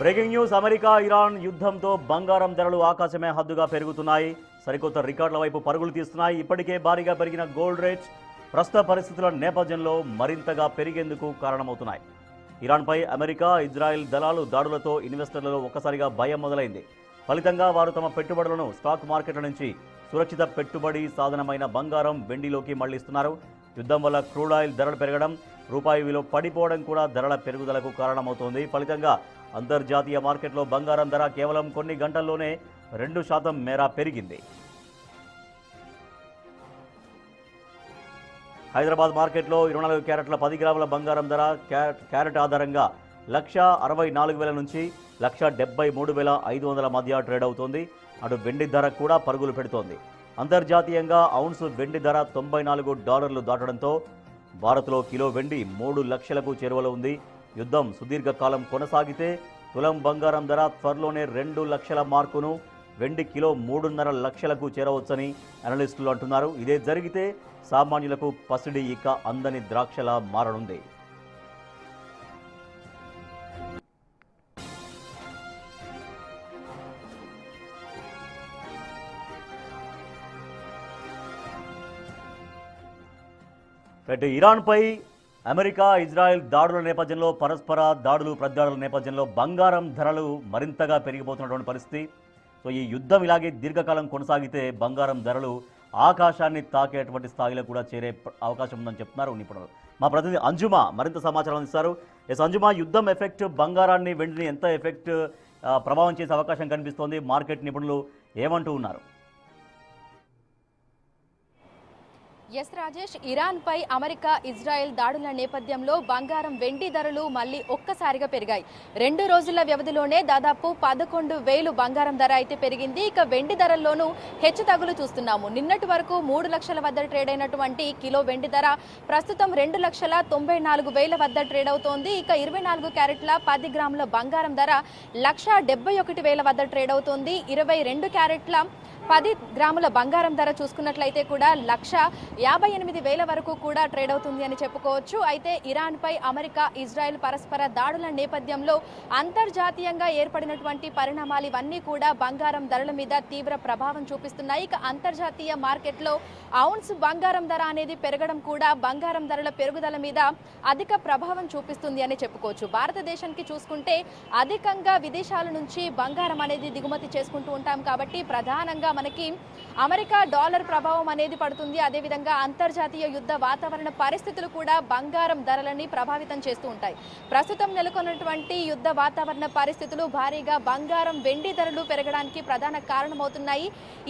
Breaking news America Iran యుద్ధంతో బంగారం ధరలు ఆకాశమే హద్దుగా పెరుగుతున్నాయి. సరికొత్త రికార్డుల వైపు పరుగులు తీస్తున్నాయి. ఇప్పటికే భారీగా పెరిగిన గోల్డ్ రేట్స్ ప్రస్తుత పరిస్థితుల నేపథ్యంలో మరింతగా పెరిగేందుకు కారణమవుతున్నాయి. ఇరాన్పై అమెరికా, ఇజ్రాయెల్ దళాలు దాడులతో ఇన్వెస్టర్లలో ఒక్కసారిగా భయం మొదలైంది. ఫలితంగా వారు తమ పెట్టుబడులను స్టాక్ మార్కెట్ల నుంచి సురక్షిత పెట్టుబడి సాధనమైన బంగారం, వెండిలోకి మళ్లిస్తున్నారు. యుద్ధం వల్ల క్రూడ్ ఆయిల్ ధరలు పెరగడం, రూపాయి విలువ పడిపోవడం కూడా ధరల పెరుగుదలకు కారణమవుతోంది. ఫలితంగా అంతర్జాతీయ మార్కెట్లో బంగారం ధర కేవలం కొన్ని గంటల్లోనే 2% మేర పెరిగింది. హైదరాబాద్ మార్కెట్లో 24 క్యారెట్ల 10 గ్రాముల బంగారం ధర క్యారెట్ ఆధారంగా 1,64,000 నుంచి 1,73,500 మధ్య ట్రేడ్ అవుతోంది. అటు వెండి ధర కూడా పరుగులు పెడుతోంది. అంతర్జాతీయంగా ఔన్స్ వెండి ధర $94 దాటడంతో భారత్లో కిలో వెండి 3 లక్షలకు చేరువలో ఉంది. యుద్ధం సుదీర్ఘకాలం కొనసాగితే తులం బంగారం ధర త్వరలోనే 2 లక్షల మార్కును, వెండి కిలో 3.5 లక్షలకు చేరవచ్చని అనలిస్టులు అంటున్నారు. ఇదే జరిగితే సామాన్యులకు పసిడి ఇక అందని ద్రాక్షలా మారనుంది. ఇరాన్పై అమెరికా, ఇజ్రాయెల్ దాడుల నేపథ్యంలో, పరస్పర దాడులు ప్రతిదాడుల నేపథ్యంలో బంగారం ధరలు మరింతగా పెరిగిపోతున్నటువంటి పరిస్థితి. సో ఈ యుద్ధం ఇలాగే దీర్ఘకాలం కొనసాగితే బంగారం ధరలు ఆకాశాన్ని తాకేటువంటి స్థాయిలో కూడా చేరే అవకాశం ఉందని చెప్తున్నారు నిపుణులు. మా ప్రతినిధి అంజుమా మరింత సమాచారం అందిస్తారు. అంజుమా, యుద్ధం ఎఫెక్ట్ బంగారాన్ని, వెండిని ఎంత ఎఫెక్ట్ ప్రభావం చేసే అవకాశం కనిపిస్తోంది? మార్కెట్ నిపుణులు ఏమంటూ ఉన్నారు? ఎస్ రాజేష్, ఇరాన్పై అమెరికా, ఇజ్రాయెల్ దాడుల నేపథ్యంలో బంగారం, వెండి ధరలు మళ్ళీ ఒక్కసారిగా పెరిగాయి. 2 రోజుల వ్యవధిలోనే దాదాపు 11,000 బంగారం ధర అయితే పెరిగింది. ఇక వెండి ధరల్లోనూ హెచ్చు తగులు చూస్తున్నాము. నిన్నటి వరకు 3 లక్షల వద్ద ట్రేడ్ అయినటువంటి కిలో వెండి ధర ప్రస్తుతం 2,94,000 వద్ద ట్రేడ్ అవుతోంది. ఇక 24 క్యారెట్ల 10 గ్రాముల బంగారం ధర 1,71,000 వద్ద ట్రేడ్ అవుతోంది. 22 క్యారెట్ల 10 గ్రాముల బంగారం ధర చూసుకున్నట్లయితే కూడా 1,58,000 వరకు కూడా ట్రేడ్ అవుతుంది అని చెప్పుకోవచ్చు. అయితే ఇరాన్పై అమెరికా, ఇజ్రాయెల్ పరస్పర దాడుల నేపథ్యంలో అంతర్జాతీయంగా ఏర్పడినటువంటి పరిణామాలు ఇవన్నీ కూడా బంగారం ధరల మీద తీవ్ర ప్రభావం చూపిస్తున్నాయి. ఇక అంతర్జాతీయ మార్కెట్లో ఔన్స్ బంగారం ధర అనేది పెరగడం కూడా బంగారం ధరల పెరుగుదల మీద అధిక ప్రభావం చూపిస్తుంది అని చెప్పుకోవచ్చు. భారతదేశానికి చూసుకుంటే అధికంగా విదేశాల నుంచి బంగారం అనేది దిగుమతి చేసుకుంటూ ఉంటాం కాబట్టి ప్రధానంగా మనకి అమెరికా డాలర్ ప్రభావం అనేది పడుతుంది. అదేవిధంగా అంతర్జాతీయ యుద్ధ వాతావరణ పరిస్థితులు కూడా బంగారం ధరలని ప్రభావితం చేస్తూ ఉంటాయి. ప్రస్తుతం నెలకొన్నటువంటి యుద్ధ వాతావరణ పరిస్థితులు భారీగా బంగారం, వెండి ధరలు పెరగడానికి ప్రధాన కారణమవుతున్నాయి.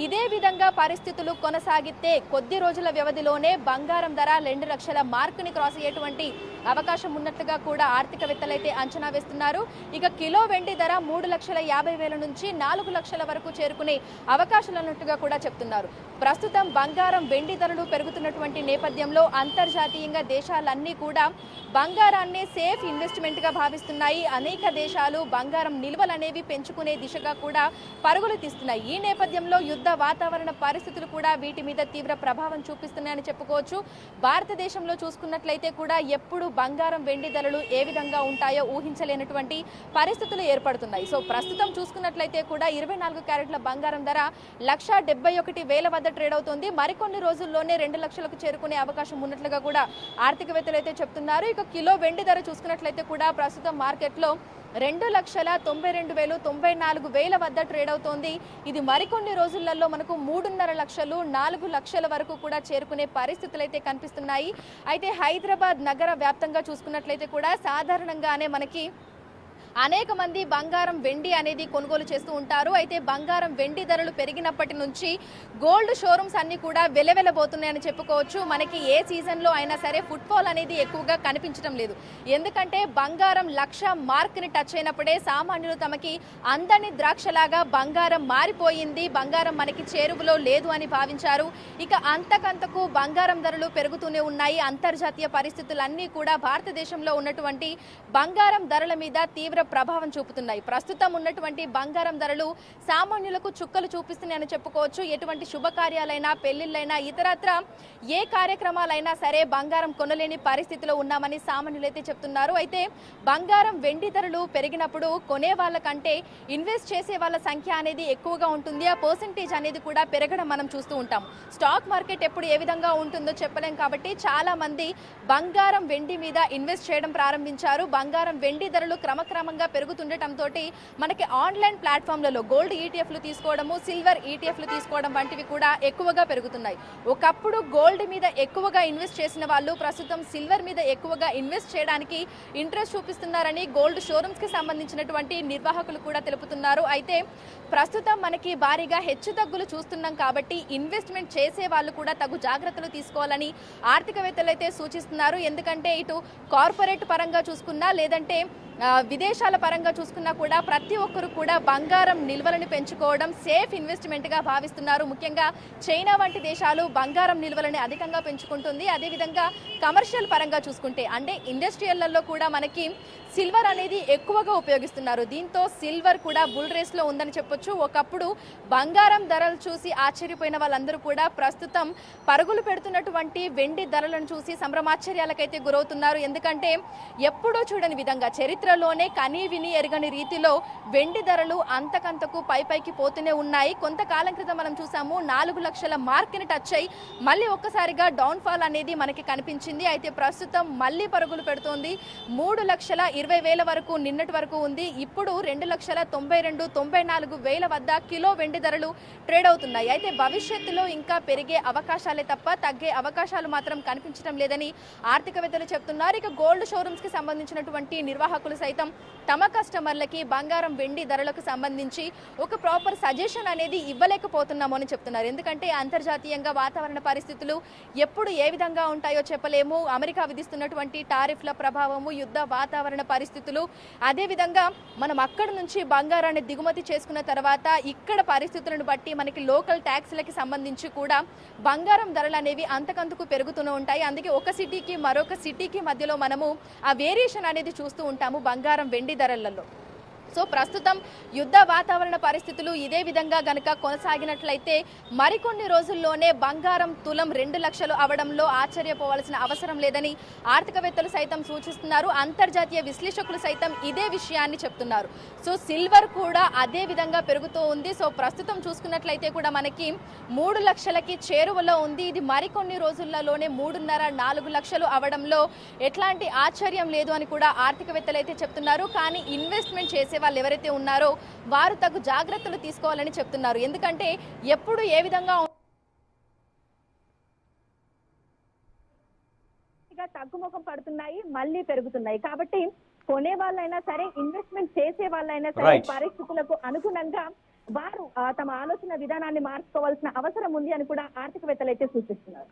ఇదే విధంగా పరిస్థితులు కొనసాగితే కొద్ది రోజుల వ్యవధిలోనే బంగారం ధర 2 లక్షల మార్కుని క్రాస్ అయ్యేటువంటి అవకాశం ఉన్నట్లుగా కూడా ఆర్థికవేత్తలైతే అంచనా వేస్తున్నారు. ఇక కిలో వెండి ధర 3,50,000 నుంచి 4 లక్షల వరకు చేరుకునే అవకాశాలు ఉన్నట్టుగా కూడా చెప్తున్నారు. ప్రస్తుతం బంగారం, వెండి ధరలు పెరుగుతున్నటువంటి నేపథ్యంలో అంతర్జాతీయంగా దేశాలన్నీ కూడా బంగారాన్ని సేఫ్ ఇన్వెస్ట్మెంట్ గా భావిస్తున్నాయి. అనేక దేశాలు బంగారం నిల్వలు అనేవి పెంచుకునే దిశగా కూడా పరుగులు తీస్తున్నాయి. ఈ నేపథ్యంలో యుద్ధ వాతావరణ పరిస్థితులు కూడా వీటి మీద తీవ్ర ప్రభావం చూపిస్తున్నాయని చెప్పుకోవచ్చు. భారతదేశంలో చూసుకున్నట్లయితే కూడా ఎప్పుడు బంగారం, వెండి ధరలు ఏ విధంగా ఉంటాయో ఊహించలేనటువంటి పరిస్థితులు ఏర్పడుతున్నాయి. సో ప్రస్తుతం చూసుకున్నట్లయితే కూడా 24 క్యారెట్ల బంగారం ధర 1,71,000 వద్ద ట్రేడ్ అవుతుంది. మరికొన్ని రోజుల్లోనే 2 లక్షలకు చేరుకునే అవకాశం ఉన్నట్లుగా కూడా ఆర్థికవేత్తలు అయితే చెప్తున్నారు. ఇక కిలో వెండి ధర చూసుకున్నట్లయితే కూడా ప్రస్తుతం మార్కెట్లో 2,92,094 వద్ద ట్రేడ్ అవుతోంది. ఇది మరికొన్ని రోజులలో మనకు 3.5 లక్షలు, 4 లక్షల వరకు కూడా చేరుకునే పరిస్థితులు అయితే కనిపిస్తున్నాయి. అయితే హైదరాబాద్ నగర వ్యాప్తంగా చూసుకున్నట్లయితే కూడా సాధారణంగానే మనకి అనేక మంది బంగారం, వెండి అనేది కొనుగోలు చేస్తూ ఉంటారు. అయితే బంగారం, వెండి ధరలు పెరిగినప్పటి నుంచి గోల్డ్ షోరూమ్స్ అన్ని కూడా వెలవెలబోతున్నాయని చెప్పుకోవచ్చు. మనకి ఏ సీజన్లో అయినా సరే ఫుట్ఫాల్ అనేది ఎక్కువగా కనిపించడం లేదు. ఎందుకంటే బంగారం 1,00,000 మార్క్ని టచ్ అయినప్పుడే సామాన్యులు తమకి అందని ద్రాక్షలాగా బంగారం మారిపోయింది, బంగారం మనకి చేరువలో లేదు అని భావించారు. ఇక అంతకంతకు బంగారం ధరలు పెరుగుతూనే ఉన్నాయి. అంతర్జాతీయ పరిస్థితులన్నీ కూడా భారతదేశంలో ఉన్నటువంటి బంగారం ధరల మీద తీవ్ర ప్రభావం చూపుతున్నాయి. ప్రస్తుతం ఉన్నటువంటి బంగారం ధరలు సామాన్యులకు చుక్కలు చూపిస్తున్నాయని చెప్పుకోవచ్చు. ఎటువంటి శుభకార్యాలైనా, పెళ్లిళ్ళైనా, ఇతరత్ర ఏ కార్యక్రమాలైనా సరే బంగారం కొనలేని పరిస్థితిలో ఉన్నామని సామాన్యులైతే చెప్తున్నారు. అయితే బంగారం, వెండి ధరలు పెరిగినప్పుడు కొనే వాళ్ళకంటే ఇన్వెస్ట్ చేసే వాళ్ళ సంఖ్య అనేది ఎక్కువగా ఉంటుంది. ఆ పర్సెంటేజ్ అనేది కూడా పెరగడం మనం చూస్తూ ఉంటాం. స్టాక్ మార్కెట్ ఎప్పుడు ఏ విధంగా ఉంటుందో చెప్పలేం కాబట్టి చాలా మంది బంగారం, వెండి మీద ఇన్వెస్ట్ చేయడం ప్రారంభించారు. బంగారం, వెండి ధరలు క్రమక్రమంగా పెరుగుతుండటంతో మనకి ఆన్లైన్ ప్లాట్ఫామ్లలో గోల్డ్ ఈటీఎఫ్లు తీసుకోవడము, సిల్వర్ ఈటీఎఫ్లు తీసుకోవడం వంటివి కూడా ఎక్కువగా పెరుగుతున్నాయి. ఒకప్పుడు గోల్డ్ మీద ఎక్కువగా ఇన్వెస్ట్ చేసిన వాళ్ళు ప్రస్తుతం సిల్వర్ మీద ఎక్కువగా ఇన్వెస్ట్ చేయడానికి ఇంట్రెస్ట్ చూపిస్తున్నారని గోల్డ్ షోరూమ్స్ కి సంబంధించినటువంటి నిర్వాహకులు కూడా తెలుపుతున్నారు. అయితే ప్రస్తుతం మనకి భారీగా హెచ్చుతగ్గులు చూస్తున్నాం కాబట్టి ఇన్వెస్ట్మెంట్ చేసే వాళ్ళు కూడా తగు జాగ్రత్తలు తీసుకోవాలని ఆర్థికవేత్తలు అయితే సూచిస్తున్నారు. ఎందుకంటే ఇటు కార్పొరేట్ పరంగా చూసుకున్నా లేదంటే విదేశాల పరంగా చూసుకున్నా కూడా ప్రతి ఒక్కరు కూడా బంగారం నిల్వలను పెంచుకోవడం సేఫ్ ఇన్వెస్ట్మెంట్గా భావిస్తున్నారు. ముఖ్యంగా చైనా వంటి దేశాలు బంగారం నిల్వలని అధికంగా పెంచుకుంటుంది. అదేవిధంగా కమర్షియల్ పరంగా చూసుకుంటే అంటే ఇండస్ట్రియల్లో కూడా మనకి సిల్వర్ అనేది ఎక్కువగా ఉపయోగిస్తున్నారు. దీంతో సిల్వర్ కూడా బుల్ రేస్లో ఉందని చెప్పొచ్చు. ఒకప్పుడు బంగారం ధరలు చూసి ఆశ్చర్యపోయిన వాళ్ళందరూ కూడా ప్రస్తుతం పరుగులు పెడుతున్నటువంటి వెండి ధరలను చూసి సంభ్రమాశ్చర్యాలకైతే గురవుతున్నారు. ఎందుకంటే ఎప్పుడూ చూడని విధంగా చరిత్రలోనే కనీ విని ఎరగని రీతిలో వెండి ధరలు అంతకంతకు పైకి పోతూనే ఉన్నాయి. కొంతకాలం క్రితం మనం చూసాము 4 లక్షల మార్క్ని టచ్ అయ్యి మళ్ళీ ఒక్కసారిగా డౌన్ ఫాల్ అనేది మనకి కనిపించింది. అయితే ప్రస్తుతం మళ్ళీ పరుగులు పెడుతోంది. 3,20,000 వరకు నిన్నటి వరకు ఉంది. ఇప్పుడు 2,92,94,000 వద్ద కిలో వెండి ధరలు ట్రేడ్ అవుతున్నాయి. అయితే భవిష్యత్తులో ఇంకా పెరిగే అవకాశాలే తప్ప తగ్గే అవకాశాలు మాత్రం కనిపించడం లేదని ఆర్థికవేత్తలు చెప్తున్నారు. ఇక గోల్డ్ షోరూమ్స్ కి సంబంధించినటువంటి నిర్వాహకులు సైతం తమ కస్టమర్లకి బంగారం, వెండి ధరలకు సంబంధించి ఒక ప్రాపర్ సజెషన్ అనేది ఇవ్వలేకపోతున్నాము అని చెప్తున్నారు. ఎందుకంటే అంతర్జాతీయంగా వాతావరణ పరిస్థితులు ఎప్పుడు ఏ విధంగా ఉంటాయో చెప్పలేము. అమెరికా విధిస్తున్నటువంటి టారిఫ్ల ప్రభావము, యుద్ధ వాతావరణ పరిస్థితులు, అదేవిధంగా మనం అక్కడి నుంచి బంగారాన్ని దిగుమతి చేసుకున్న తర్వాత ఇక్కడ పరిస్థితులను బట్టి మనకి లోకల్ ట్యాక్స్లకి సంబంధించి కూడా బంగారం ధరలు అనేవి అంతకంతకు పెరుగుతూనే ఉంటాయి. అందుకే ఒక సిటీకి మరొక సిటీకి మధ్యలో మనము ఆ వేరియేషన్ అనేది చూస్తూ ఉంటాము బంగారం, వెండి ధరలలో. సో ప్రస్తుతం యుద్ధ వాతావరణ పరిస్థితులు ఇదే విధంగా గనక కొనసాగినట్లయితే మరికొన్ని రోజుల్లోనే బంగారం తులం 2 లక్షలు అవడంలో ఆశ్చర్యపోవాల్సిన అవసరం లేదని ఆర్థికవేత్తలు సైతం సూచిస్తున్నారు. అంతర్జాతీయ విశ్లేషకులు సైతం ఇదే విషయాన్ని చెప్తున్నారు. సో సిల్వర్ కూడా అదే విధంగా పెరుగుతూ ఉంది. సో ప్రస్తుతం చూసుకున్నట్లయితే కూడా మనకి 3 లక్షలకి చేరువలో ఉంది. ఇది మరికొన్ని రోజులలోనే 3.5-4 లక్షలు అవడంలో ఎట్లాంటి ఆశ్చర్యం లేదు అని కూడా ఆర్థికవేత్తలు అయితే చెప్తున్నారు. కానీ ఇన్వెస్ట్మెంట్ చేసే వాళ్ళు ఎవరైతే ఉన్నారో వారు తగు జాగ్రత్తలు తీసుకోవాలని చెప్తున్నారు. ఎందుకంటే ఎప్పుడు ఏ విధంగా తగ్గుముఖం పడుతున్నాయి, మళ్ళీ పెరుగుతున్నాయి. కాబట్టి కొనే వాళ్ళైనా సరే, ఇన్వెస్ట్మెంట్ చేసే వాళ్ళైనా సరే పరిస్థితులకు అనుగుణంగా వారు తమ ఆలోచన విధానాన్ని మార్చుకోవాల్సిన అవసరం ఉంది అని కూడా ఆర్థికవేత్తలు అయితే సూచిస్తున్నారు.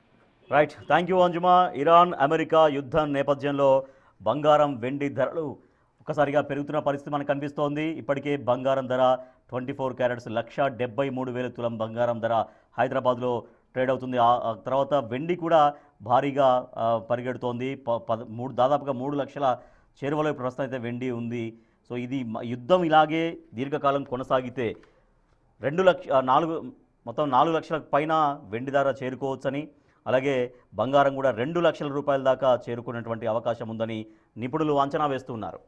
రైట్, థ్యాంక్ యూ అంజుమా. ఇరాన్ అమెరికా యుద్ధం నేపథ్యంలో బంగారం, వెండి ధరలు ఒక్కసారిగా పెరుగుతున్న పరిస్థితి మనకు కనిపిస్తోంది. ఇప్పటికే బంగారం ధర 24 క్యారెట్స్ 1,73,000 తులం బంగారం ధర హైదరాబాద్లో ట్రేడ్ అవుతుంది. ఆ తర్వాత వెండి కూడా భారీగా పరిగెడుతోంది. దాదాపుగా 3 లక్షల చేరువలో ప్రస్తుతం అయితే వెండి ఉంది. సో ఇది యుద్ధం ఇలాగే దీర్ఘకాలం కొనసాగితే 4 లక్షలకు పైన వెండి ధర చేరుకోవచ్చని, అలాగే బంగారం కూడా 2 లక్షల రూపాయల దాకా చేరుకునేటువంటి అవకాశం ఉందని నిపుణులు అంచనా వేస్తున్నారు.